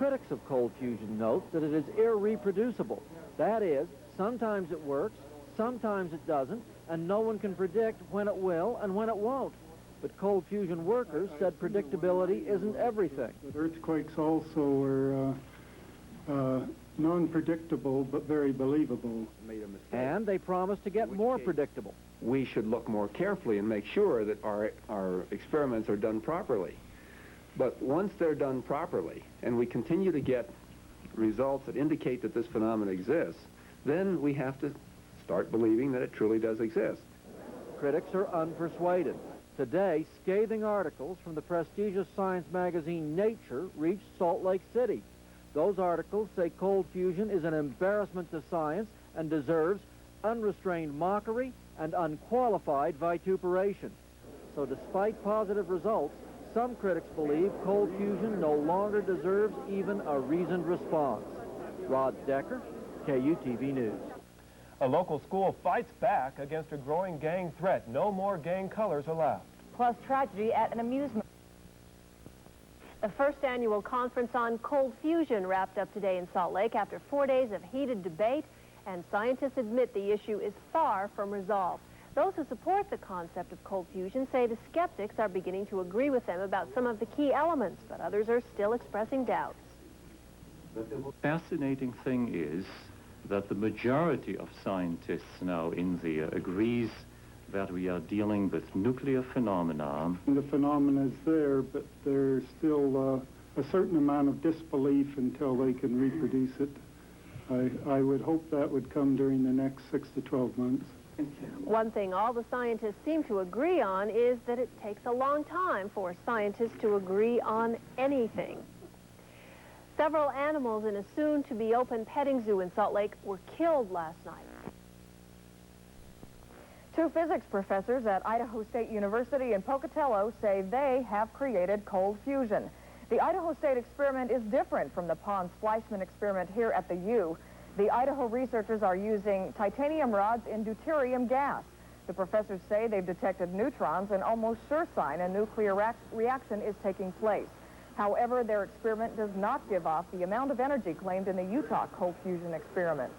critics of cold fusion note that it is irreproducible. That is, sometimes it works, sometimes it doesn't, and no one can predict when it will and when it won't. But cold fusion workers said predictability isn't everything. But earthquakes also are non-predictable but very believable. And they promised to get more predictable. We should look more carefully and make sure that our experiments are done properly. But once they're done properly, and we continue to get results that indicate that this phenomenon exists, then we have to start believing that it truly does exist. Critics are unpersuaded. Today, scathing articles from the prestigious science magazine Nature reached Salt Lake City. Those articles say cold fusion is an embarrassment to science and deserves unrestrained mockery and unqualified vituperation. So despite positive results, some critics believe cold fusion no longer deserves even a reasoned response. Rod Decker, KUTV News. A local school fights back against a growing gang threat. No more gang colors allowed. Plus tragedy at an amusement. The first annual conference on cold fusion wrapped up today in Salt Lake after 4 days of heated debate, and scientists admit the issue is far from resolved. Those who support the concept of cold fusion say the skeptics are beginning to agree with them about some of the key elements, but others are still expressing doubts. The fascinating thing is that the majority of scientists now in there agrees that we are dealing with nuclear phenomena. The phenomena is there, but there's still a certain amount of disbelief until they can reproduce it. I would hope that would come during the next 6 to 12 months. One thing all the scientists seem to agree on is that it takes a long time for scientists to agree on anything. Several animals in a soon-to-be-open petting zoo in Salt Lake were killed last night. Two physics professors at Idaho State University in Pocatello say they have created cold fusion. The Idaho State experiment is different from the Pons-Fleischmann experiment here at the U. The Idaho researchers are using titanium rods in deuterium gas. The professors say they've detected neutrons, an almost sure sign a nuclear reaction is taking place. However, their experiment does not give off the amount of energy claimed in the Utah cold fusion experiment.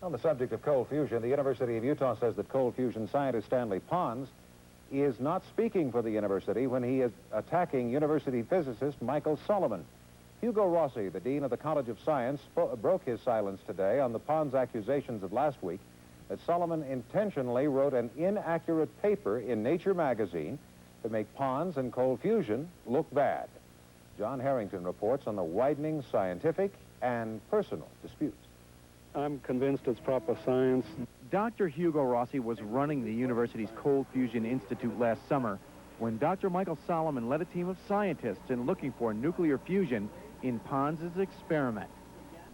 On the subject of cold fusion, the University of Utah says that cold fusion scientist Stanley Pons is not speaking for the university when he is attacking university physicist Michael Solomon. Hugo Rossi, the dean of the College of Science, broke his silence today on the Pons accusations of last week that Solomon intentionally wrote an inaccurate paper in Nature magazine to make Pons and cold fusion look bad. John Harrington reports on the widening scientific and personal disputes. I'm convinced it's proper science. Dr. Hugo Rossi was running the university's Cold Fusion Institute last summer when Dr. Michael Solomon led a team of scientists in looking for nuclear fusion in Pons's experiment.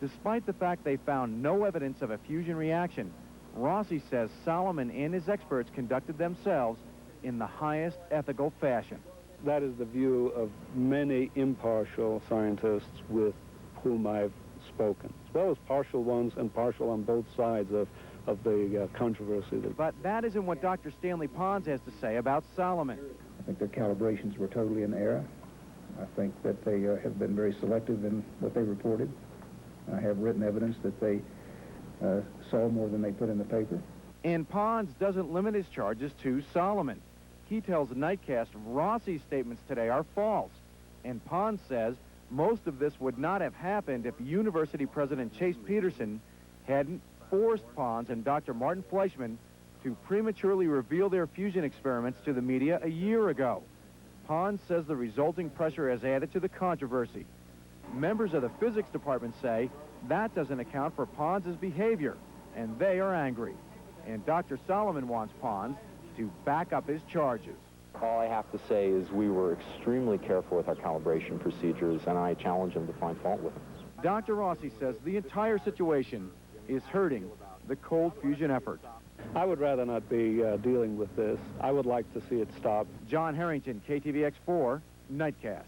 Despite the fact they found no evidence of a fusion reaction, Rossi says Solomon and his experts conducted themselves in the highest ethical fashion. That is the view of many impartial scientists with whom I've spoken, as well as partial ones and partial on both sides of the controversy. But that isn't what Dr. Stanley Pons has to say about Solomon. I think their calibrations were totally in error. I think that they have been very selective in what they reported. I have written evidence that they saw more than they put in the paper. And Pons doesn't limit his charges to Solomon. He tells Nightcast Rossi's statements today are false. And Pons says most of this would not have happened if University President Chase Peterson hadn't forced Pons and Dr. Martin Fleischmann to prematurely reveal their fusion experiments to the media a year ago. Pons says the resulting pressure has added to the controversy. Members of the physics department say that doesn't account for Pons's behavior, and they are angry. And Dr. Solomon wants Pons to back up his charges. All I have to say is we were extremely careful with our calibration procedures, and I challenge him to find fault with them. Dr. Rossi says the entire situation is hurting the cold fusion effort. I would rather not be dealing with this. I would like to see it stop. John Harrington, KTVX4, Nightcast.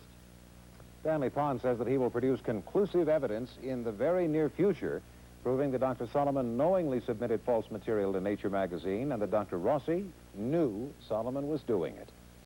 Stanley Pons says that he will produce conclusive evidence in the very near future proving that Dr. Solomon knowingly submitted false material to Nature magazine and that Dr. Rossi knew Solomon was doing it.